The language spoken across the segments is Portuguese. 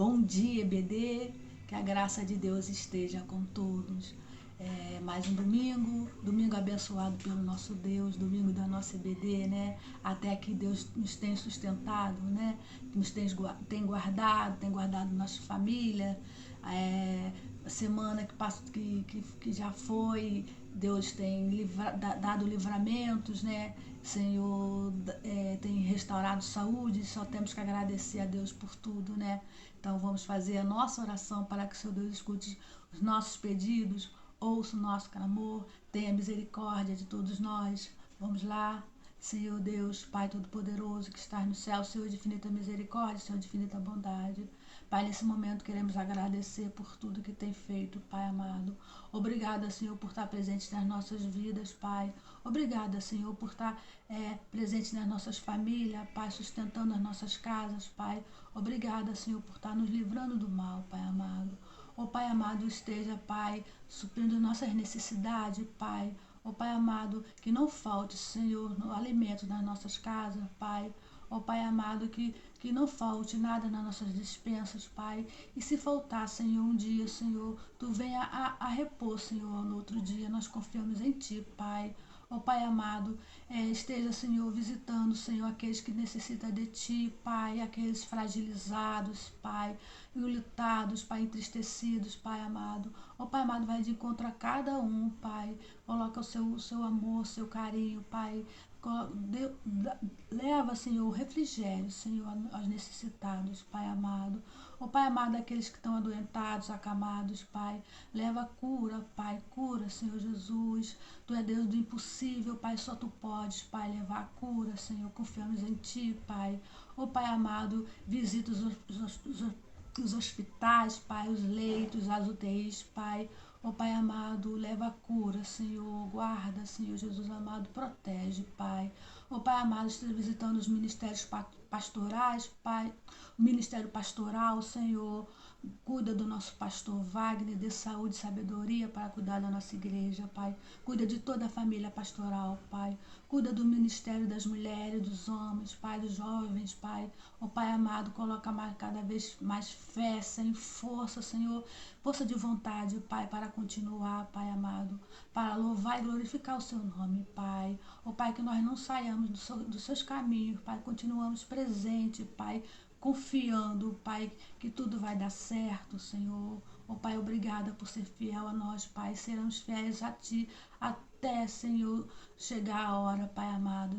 Bom dia, EBD, que a graça de Deus esteja com todos. Mais um domingo abençoado pelo nosso Deus, domingo da nossa EBD, né? Até que Deus nos tem sustentado, né? Nos tem guardado nossa família. Semana que passou, que já foi, Deus tem dado livramentos, né? Senhor, tem restaurado saúde, só temos que agradecer a Deus por tudo, né? Então vamos fazer a nossa oração para que o Senhor Deus escute os nossos pedidos, ouça o nosso clamor, tenha misericórdia de todos nós. Vamos lá. Senhor Deus, Pai Todo-Poderoso, que estás no céu, Senhor de infinita misericórdia, Senhor de infinita bondade. Pai, nesse momento queremos agradecer por tudo que tem feito, Pai amado. Obrigada, Senhor, por estar presente nas nossas vidas, Pai. Obrigada, Senhor, por estar presente nas nossas famílias, Pai, sustentando as nossas casas, Pai. Obrigada, Senhor, por estar nos livrando do mal, Pai amado. Pai amado, esteja, Pai, suprindo nossas necessidades, Pai. Pai amado, que não falte, Senhor, no alimento nas nossas casas, Pai. Pai amado, que não falte nada nas nossas despensas, Pai. E se faltar, Senhor, um dia, Senhor, Tu venha a repor, Senhor, no outro dia. Nós confiamos em Ti, Pai. Pai amado, esteja, Senhor, visitando, Senhor, aqueles que necessitam de Ti, Pai, aqueles fragilizados, Pai, enlutados, Pai, entristecidos, Pai amado. Pai amado, vai de encontro a cada um, Pai. Coloca o seu amor, o seu carinho, Pai. Leva, Senhor, o refrigério, Senhor, aos necessitados, Pai amado. Pai amado, aqueles que estão adoentados, acamados, Pai. Leva a cura, Pai. Cura, Senhor Jesus. Tu é Deus do impossível, Pai. Só Tu podes, Pai, levar a cura, Senhor. Confiamos em Ti, Pai. Pai amado, visita os hospitais, Pai, os leitos, as UTIs, Pai. Pai amado, leva a cura, Senhor. Guarda, Senhor Jesus amado. Protege, Pai. Pai amado, esteja visitando os ministérios pastorais, Pai. O ministério pastoral, Senhor. Cuida do nosso pastor Wagner, dê saúde e sabedoria para cuidar da nossa igreja, Pai. Cuida de toda a família pastoral, Pai. Cuida do ministério das mulheres, dos homens, Pai, dos jovens, Pai. Pai amado, coloca cada vez mais fé, sem força, Senhor. Força de vontade, Pai, para continuar, Pai amado. Para louvar e glorificar o Seu nome, Pai. Pai, que nós não saiamos dos Seus caminhos, Pai. Continuamos presentes, Pai, confiando, Pai, que tudo vai dar certo, Senhor. Pai, obrigada por ser fiel a nós, Pai. Seremos fiéis a Ti até, Senhor, chegar a hora, Pai amado.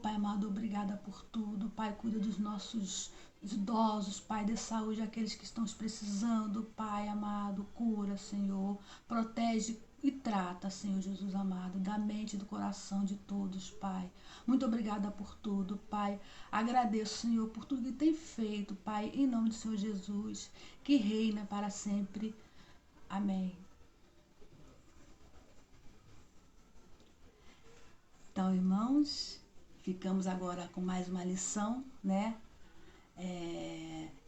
Pai amado, obrigada por tudo. Pai, cuida dos nossos idosos, Pai, de saúde, aqueles que estão precisando, Pai amado. Cura, Senhor. Protege e trata, Senhor Jesus amado, da mente e do coração de todos, Pai. Muito obrigada por tudo, Pai. Agradeço, Senhor, por tudo que tem feito, Pai, em nome do Senhor Jesus, que reina para sempre. Amém. Então, irmãos, ficamos agora com mais uma lição, né?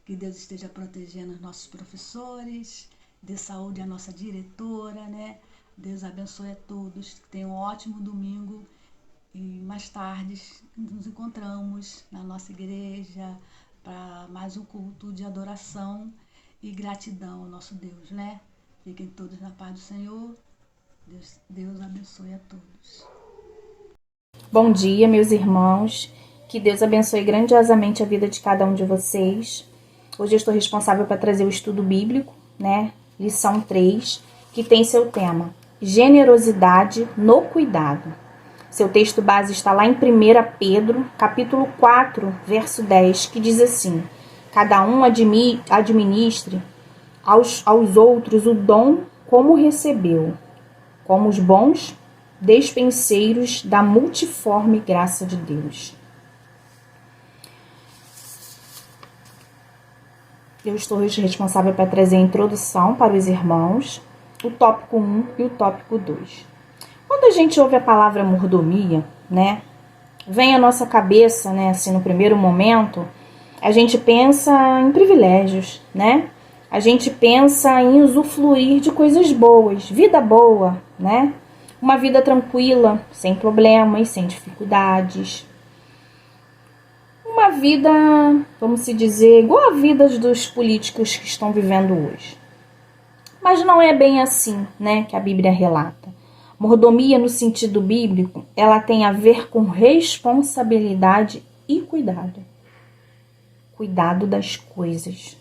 Que Deus esteja protegendo os nossos professores, dê saúde à nossa diretora, né? Deus abençoe a todos, que tenham um ótimo domingo e mais tarde nos encontramos na nossa igreja para mais um culto de adoração e gratidão ao nosso Deus, né? Fiquem todos na paz do Senhor. Deus abençoe a todos. Bom dia, meus irmãos. Que Deus abençoe grandiosamente a vida de cada um de vocês. Hoje eu estou responsável para trazer o estudo bíblico, né? Lição 3, que tem seu tema: generosidade no cuidado. Seu texto base está lá em 1 Pedro, capítulo 4, verso 10, que diz assim: cada um administre aos outros o dom como recebeu, como os bons despenseiros da multiforme graça de Deus. Eu estou responsável para trazer a introdução para os irmãos, o tópico 1 e o tópico 2. Quando a gente ouve a palavra mordomia, né, vem à nossa cabeça, né, assim, no primeiro momento, a gente pensa em privilégios, né? A gente pensa em usufruir de coisas boas, vida boa, né? Uma vida tranquila, sem problemas, sem dificuldades. uma vida, vamos se dizer, igual a vida dos políticos que estão vivendo hoje. Mas não é bem assim, né, que a Bíblia relata. Mordomia, no sentido bíblico, ela tem a ver com responsabilidade e cuidado. Cuidado das coisas.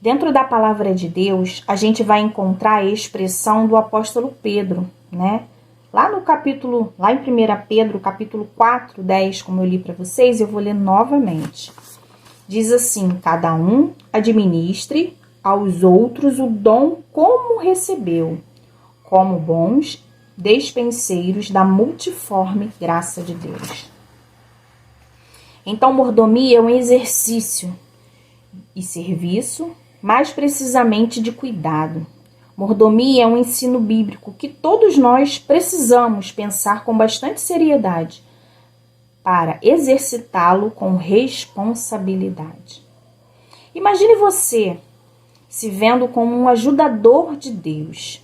Dentro da palavra de Deus, a gente vai encontrar a expressão do apóstolo Pedro, né? Lá em 1 Pedro, capítulo 4, 10, como eu li para vocês, eu vou ler novamente. Diz assim: cada um administre aos outros o dom como recebeu, como bons despenseiros da multiforme graça de Deus. Então, mordomia é um exercício e serviço, mais precisamente de cuidado. Mordomia é um ensino bíblico que todos nós precisamos pensar com bastante seriedade para exercitá-lo com responsabilidade. Imagine você se vendo como um ajudador de Deus.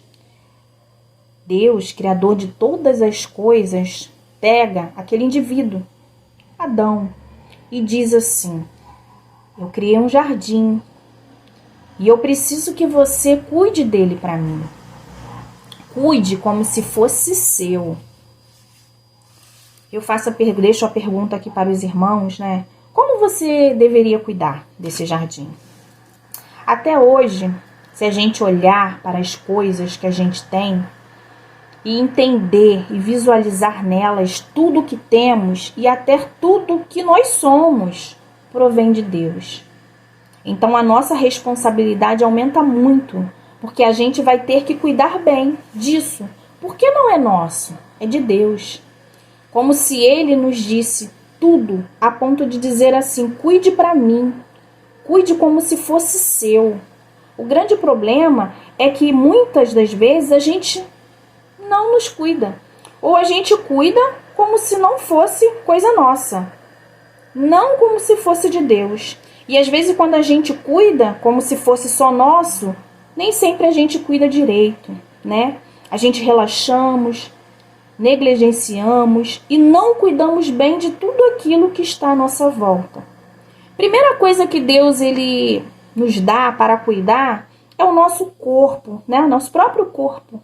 Deus, criador de todas as coisas, pega aquele indivíduo, Adão, e diz assim: eu criei um jardim e eu preciso que você cuide dele para mim. Cuide como se fosse seu. Deixo a pergunta aqui para os irmãos, né? Como você deveria cuidar desse jardim? Até hoje, se a gente olhar para as coisas que a gente tem e entender e visualizar nelas tudo o que temos e até tudo o que nós somos, provém de Deus. Então a nossa responsabilidade aumenta muito, porque a gente vai ter que cuidar bem disso, porque não é nosso, é de Deus. Como se Ele nos disse tudo, a ponto de dizer assim: cuide para mim, cuide como se fosse seu. O grande problema é que muitas das vezes a gente não nos cuida, ou a gente cuida como se não fosse coisa nossa, não como se fosse de Deus. E às vezes quando a gente cuida como se fosse só nosso, nem sempre a gente cuida direito, né? A gente relaxamos, negligenciamos e não cuidamos bem de tudo aquilo que está à nossa volta. Primeira coisa que Deus ele nos dá para cuidar é o nosso corpo, né? O nosso próprio corpo.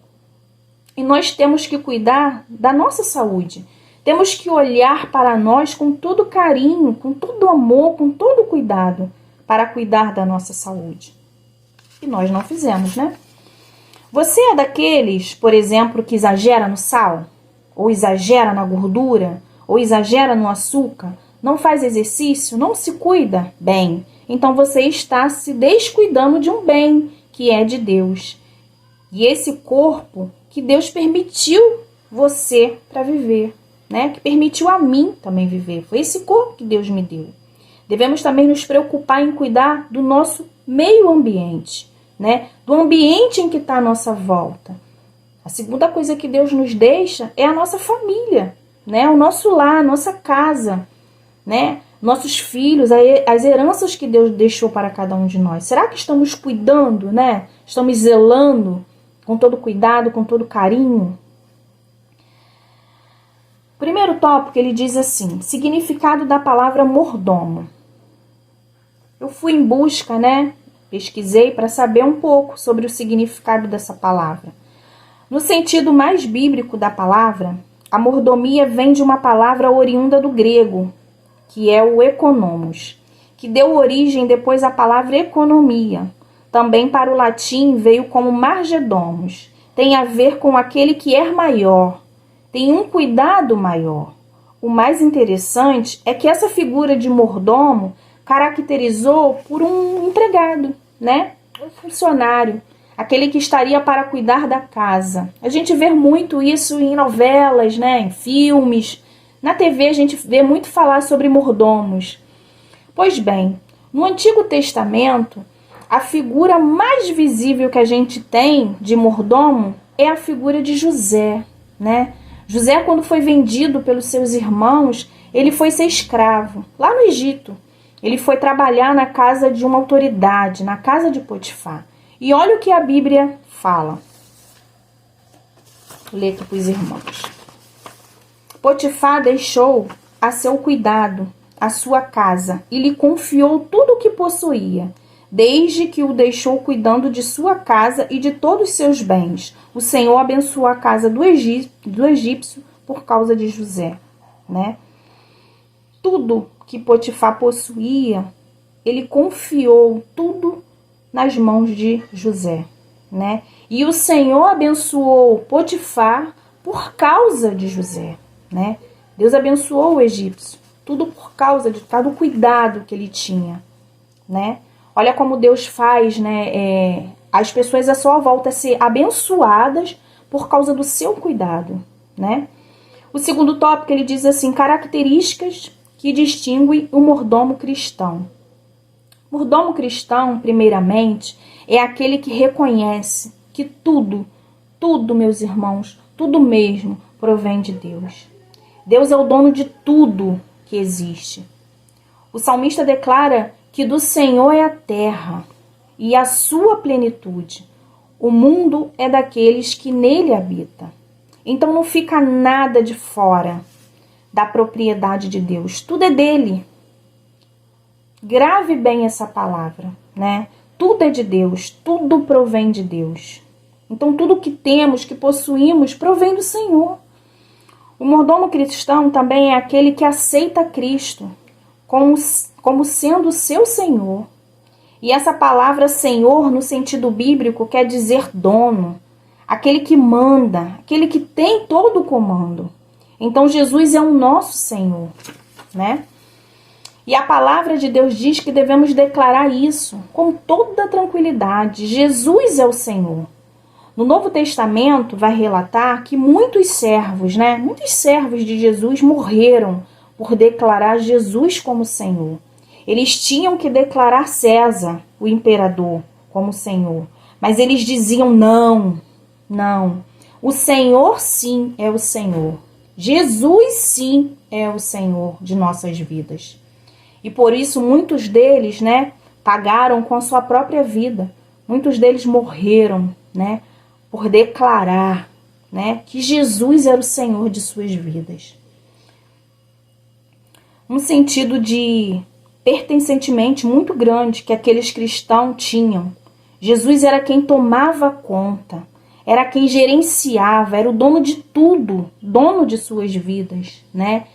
E nós temos que cuidar da nossa saúde. Temos que olhar para nós com todo carinho, com todo amor, com todo cuidado, para cuidar da nossa saúde. E nós não fizemos, né? Você é daqueles, por exemplo, que exagera no sal? Ou exagera na gordura? Ou exagera no açúcar? Não faz exercício? Não se cuida bem? Então você está se descuidando de um bem que é de Deus. E esse corpo que Deus permitiu você para viver, né? Que permitiu a mim também viver. Foi esse corpo que Deus me deu. Devemos também nos preocupar em cuidar do nosso meio ambiente, né? Do ambiente em que está a nossa volta. A segunda coisa que Deus nos deixa é a nossa família, né? O nosso lar, a nossa casa, né? Nossos filhos, as heranças que Deus deixou para cada um de nós. Será que estamos cuidando, né? Estamos zelando com todo cuidado, com todo carinho? Primeiro tópico, ele diz assim: significado da palavra mordomo. Eu fui em busca, né? Pesquisei para saber um pouco sobre o significado dessa palavra. No sentido mais bíblico da palavra, a mordomia vem de uma palavra oriunda do grego, que é o economos, que deu origem depois à palavra economia. Também para o latim veio como margedomos. Tem a ver com aquele que é maior, tem um cuidado maior. O mais interessante é que essa figura de mordomo caracterizou por um empregado, né? Um funcionário, aquele que estaria para cuidar da casa. A gente vê muito isso em novelas, né? Em filmes. Na TV a gente vê muito falar sobre mordomos. Pois bem, no Antigo Testamento, a figura mais visível que a gente tem de mordomo é a figura de José, né? José, quando foi vendido pelos seus irmãos, ele foi ser escravo, lá no Egito. Ele foi trabalhar na casa de uma autoridade, na casa de Potifar. E olha o que a Bíblia fala. Vou ler aqui para os irmãos. Potifar deixou a seu cuidado a sua casa e lhe confiou tudo o que possuía, desde que o deixou cuidando de sua casa e de todos os seus bens. O Senhor abençoou a casa do egípcio por causa de José, né? Tudo que Potifar possuía, ele confiou tudo nas mãos de José, né? E o Senhor abençoou Potifar por causa de José, né? Deus abençoou o egípcio, tudo por causa de cada cuidado que ele tinha, né? Olha como Deus faz, né? As pessoas à sua volta ser abençoadas por causa do seu cuidado, né? O segundo tópico, ele diz assim, características que distinguem o mordomo cristão. O mordomo cristão, primeiramente, é aquele que reconhece que tudo, meus irmãos, tudo mesmo provém de Deus. Deus é o dono de tudo que existe. O salmista declara que do Senhor é a terra e a sua plenitude. O mundo é daqueles que nele habitam. Então não fica nada de fora da propriedade de Deus. Tudo é dele. Grave bem essa palavra, né? Tudo é de Deus, tudo provém de Deus. Então tudo que temos, que possuímos, provém do Senhor. O mordomo cristão também é aquele que aceita Cristo como sendo o seu Senhor. E essa palavra Senhor, no sentido bíblico, quer dizer dono, aquele que manda, aquele que tem todo o comando. Então Jesus é o nosso Senhor, né? E a palavra de Deus diz que devemos declarar isso com toda tranquilidade. Jesus é o Senhor. No Novo Testamento vai relatar que muitos servos, né? Muitos servos de Jesus morreram por declarar Jesus como Senhor. Eles tinham que declarar César, o imperador, como Senhor. Mas eles diziam não. O Senhor sim é o Senhor. Jesus sim é o Senhor de nossas vidas. E por isso muitos deles, né, pagaram com a sua própria vida. Muitos deles morreram, né, por declarar, né, que Jesus era o Senhor de suas vidas. Um sentido de pertencentemente muito grande que aqueles cristãos tinham. Jesus era quem tomava conta, era quem gerenciava, era o dono de tudo, dono de suas vidas, né?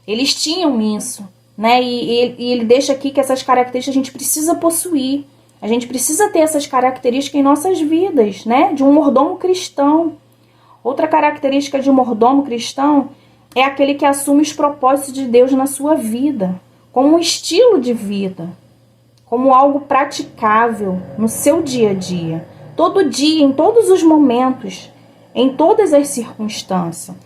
Eles tinham isso, né? E ele deixa aqui que essas características a gente precisa possuir. A gente precisa ter essas características em nossas vidas, né? De um mordomo cristão. Outra característica de um mordomo cristão é aquele que assume os propósitos de Deus na sua vida, como um estilo de vida, como algo praticável no seu dia a dia, todo dia, em todos os momentos, em todas as circunstâncias.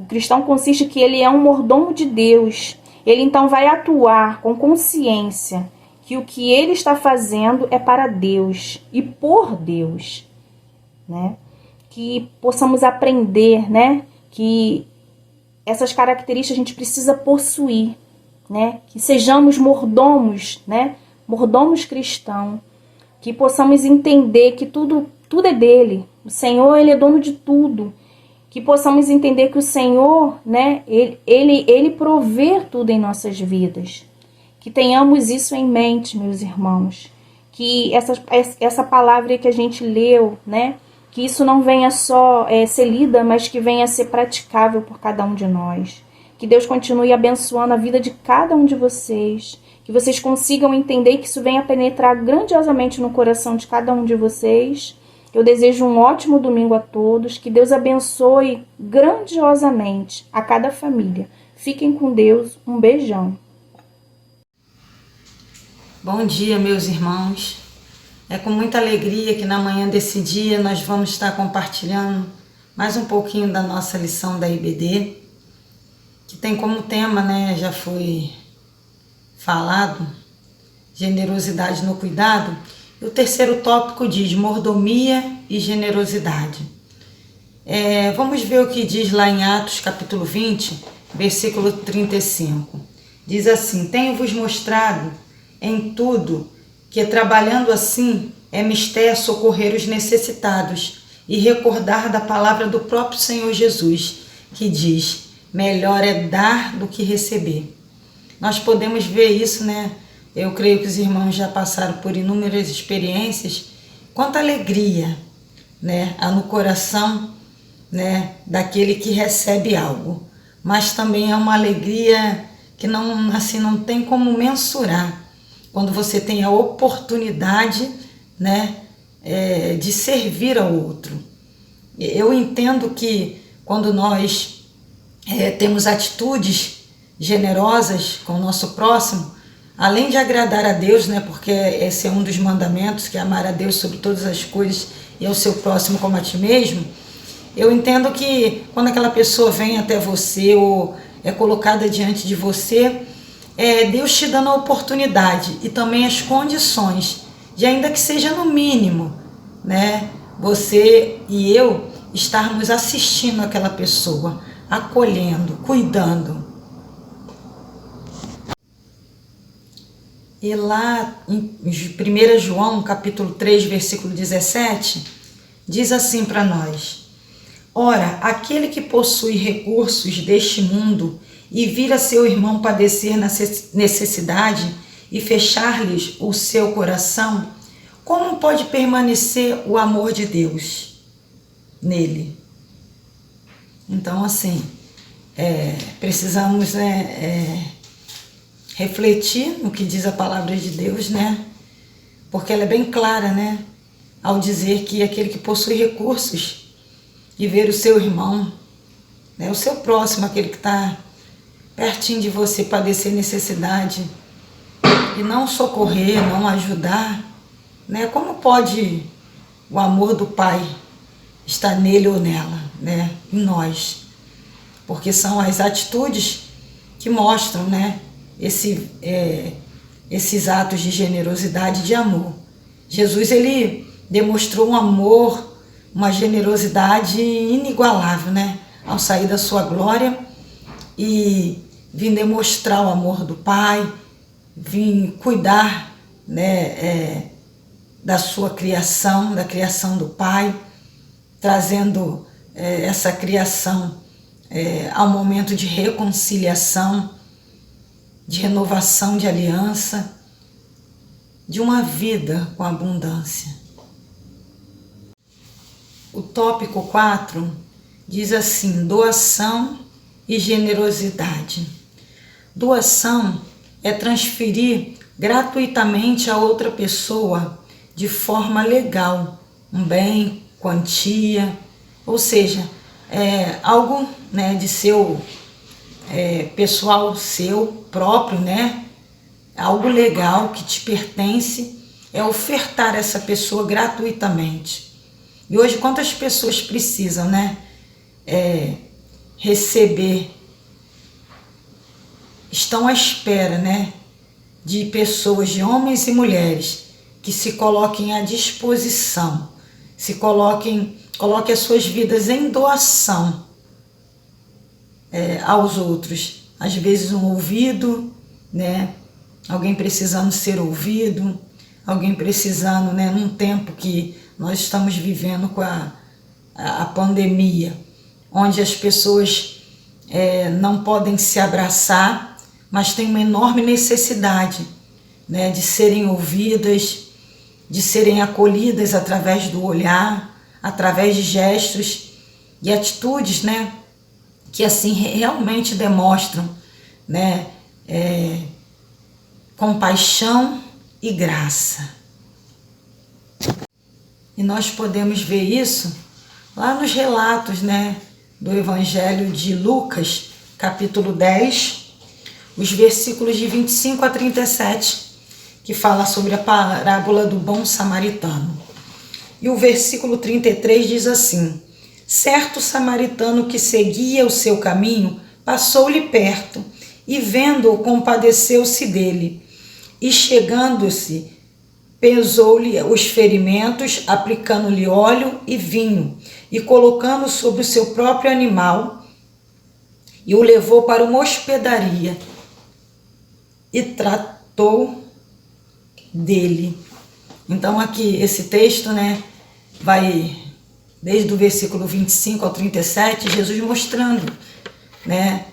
O cristão consiste que ele é um mordomo de Deus. Ele então vai atuar com consciência que o que ele está fazendo é para Deus e por Deus, né? Que possamos aprender, né? Que essas características a gente precisa possuir, né? Que sejamos mordomos, né? Mordomos cristãos, que possamos entender que tudo é dele. O Senhor, ele é dono de tudo. Que possamos entender que o Senhor, né? Ele provê tudo em nossas vidas. Que tenhamos isso em mente, meus irmãos. Que essa palavra que a gente leu, né? Que isso não venha só ser lida, mas que venha a ser praticável por cada um de nós. Que Deus continue abençoando a vida de cada um de vocês. Que vocês consigam entender que isso venha penetrar grandiosamente no coração de cada um de vocês. Eu desejo um ótimo domingo a todos. Que Deus abençoe grandiosamente a cada família. Fiquem com Deus. Um beijão. Bom dia, meus irmãos. É com muita alegria que na manhã desse dia nós vamos estar compartilhando mais um pouquinho da nossa lição da IBD, que tem como tema, né, já foi falado, generosidade no cuidado. E o terceiro tópico diz mordomia e generosidade. Vamos ver o que diz lá em Atos capítulo 20, versículo 35. Diz assim: tenho-vos mostrado em tudo que trabalhando assim é mister socorrer os necessitados e recordar da palavra do próprio Senhor Jesus, que diz: melhor é dar do que receber. nós podemos ver isso, né? Eu creio que os irmãos já passaram por inúmeras experiências. Quanta alegria, né, há no coração, né, daquele que recebe algo. Mas também é uma alegria que não, assim, não tem como mensurar. Quando você tem a oportunidade, né, de servir ao outro. Eu entendo que quando nós temos atitudes generosas com o nosso próximo, além de agradar a Deus, né, porque esse é um dos mandamentos, que é amar a Deus sobre todas as coisas e ao seu próximo como a ti mesmo, eu entendo que quando aquela pessoa vem até você ou é colocada diante de você, Deus te dando a oportunidade e também as condições de, ainda que seja no mínimo, né, você e eu estarmos assistindo aquela pessoa, acolhendo, cuidando. E lá em 1 João, capítulo 3, versículo 17, diz assim para nós: ora, aquele que possui recursos deste mundo e vir a seu irmão padecer necessidade e fechar-lhes o seu coração, como pode permanecer o amor de Deus nele? Então, assim, precisamos refletir no que diz a palavra de Deus, né? Porque ela é bem clara, né? Ao dizer que aquele que possui recursos e ver o seu irmão, né, o seu próximo, aquele que está pertinho de você, padecer necessidade e não socorrer, não ajudar, né? Como pode o amor do Pai estar nele ou nela, né? Em nós? Porque são as atitudes que mostram, né, esses atos de generosidade e de amor. Jesus, ele demonstrou um amor, uma generosidade inigualável, né, ao sair da sua glória e vir demonstrar o amor do Pai, vir cuidar, né, da sua criação, da criação do Pai, trazendo essa criação ao momento de reconciliação, de renovação de aliança, de uma vida com abundância. O tópico 4 diz assim: doação e generosidade. Doação é transferir gratuitamente a outra pessoa de forma legal um bem, quantia, ou seja, algo, né, de seu pessoal, seu próprio, né, algo legal que te pertence, ofertar a essa pessoa gratuitamente. E hoje quantas pessoas precisam, né, receber, estão à espera, né, de pessoas, de homens e mulheres que se coloquem à disposição, coloquem as suas vidas em doação aos outros. Às vezes um ouvido, né, alguém precisando ser ouvido, alguém precisando, né, num tempo que nós estamos vivendo com a pandemia, onde as pessoas não podem se abraçar, mas têm uma enorme necessidade, né, de serem ouvidas, de serem acolhidas através do olhar, através de gestos e atitudes, né, que assim realmente demonstram, né, compaixão e graça. E nós podemos ver isso lá nos relatos, né, do Evangelho de Lucas, capítulo 10, os versículos de 25 a 37, que fala sobre a parábola do bom samaritano. E o versículo 33 diz assim: certo samaritano que seguia o seu caminho passou-lhe perto e, vendo-o, compadeceu-se dele. E chegando-se, pesou-lhe os ferimentos, aplicando-lhe óleo e vinho, e colocando sobre o seu próprio animal, e o levou para uma hospedaria e tratou dele. Então aqui esse texto, né, vai desde o versículo 25 ao 37, Jesus mostrando, né,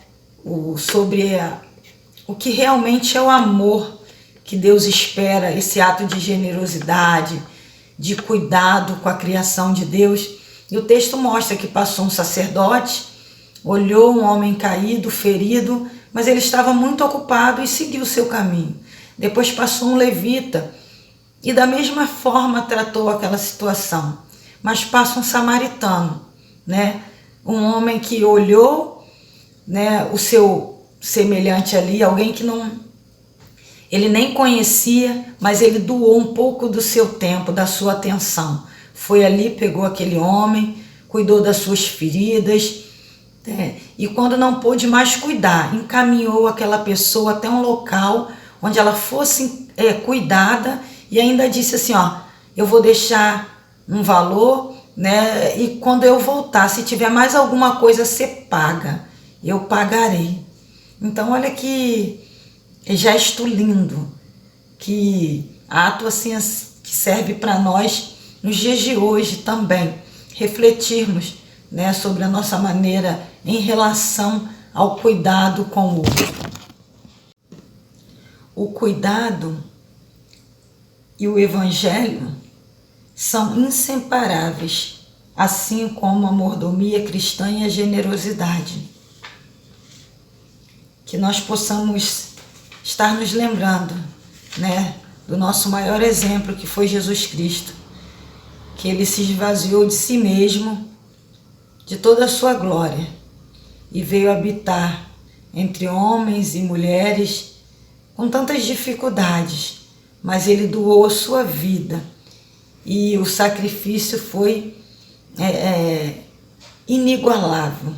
sobre o que realmente é o amor que Deus espera, esse ato de generosidade, de cuidado com a criação de Deus. E o texto mostra que passou um sacerdote, olhou um homem caído, ferido, mas ele estava muito ocupado e seguiu o seu caminho. Depois passou um levita e da mesma forma tratou aquela situação. Mas passa um samaritano, né? Um homem que olhou, né, o seu semelhante ali, alguém que ele nem conhecia, mas ele doou um pouco do seu tempo, da sua atenção. Foi ali, pegou aquele homem, cuidou das suas feridas, e quando não pôde mais cuidar, encaminhou aquela pessoa até um local onde ela fosse cuidada, e ainda disse assim, ó, eu vou deixar um valor, né, e quando eu voltar, se tiver mais alguma coisa, você paga, eu pagarei. Então olha que gesto lindo, que ato assim que serve para nós nos dias de hoje também, refletirmos, né, sobre a nossa maneira em relação ao cuidado com o outro. O cuidado e o evangelho são inseparáveis, assim como a mordomia cristã e a generosidade. Que nós possamos estar nos lembrando, né, do nosso maior exemplo, que foi Jesus Cristo, que ele se esvaziou de si mesmo, de toda a sua glória, e veio habitar entre homens e mulheres com tantas dificuldades, mas ele doou a sua vida, e o sacrifício foi inigualável.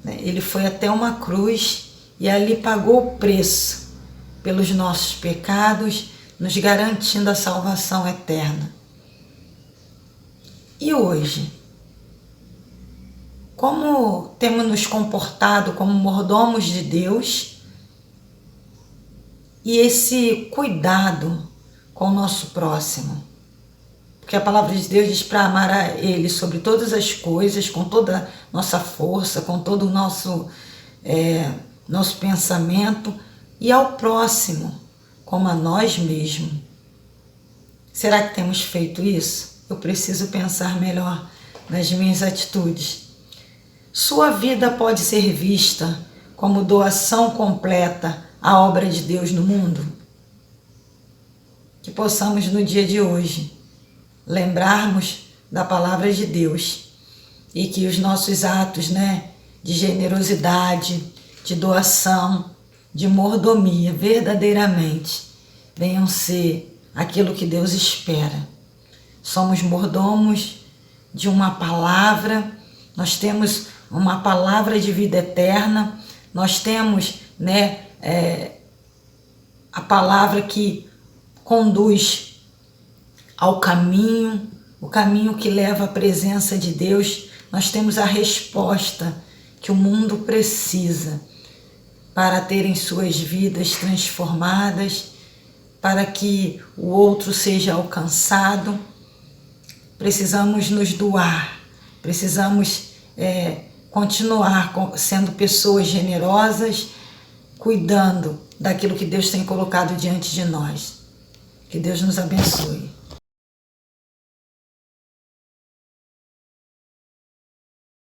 Ele foi até uma cruz e ali pagou o preço pelos nossos pecados, nos garantindo a salvação eterna. E hoje, como temos nos comportado como mordomos de Deus e esse cuidado com o nosso próximo? Porque a palavra de Deus diz para amar a Ele sobre todas as coisas, com toda a nossa força, com todo o nosso pensamento, e ao próximo como a nós mesmos. Será que temos feito isso? Eu preciso pensar melhor nas minhas atitudes. Sua vida pode ser vista como doação completa à obra de Deus no mundo? Que possamos no dia de hoje lembrarmos da palavra de Deus e que os nossos atos, né, de generosidade, de doação, de mordomia, verdadeiramente venham ser aquilo que Deus espera. Somos mordomos de uma palavra, nós temos uma palavra de vida eterna, nós temos, né, a palavra que conduz ao caminho, o caminho que leva à presença de Deus. Nós temos a resposta que o mundo precisa para terem suas vidas transformadas, para que o outro seja alcançado. Precisamos nos doar, precisamos continuar sendo pessoas generosas, cuidando daquilo que Deus tem colocado diante de nós. Que Deus nos abençoe.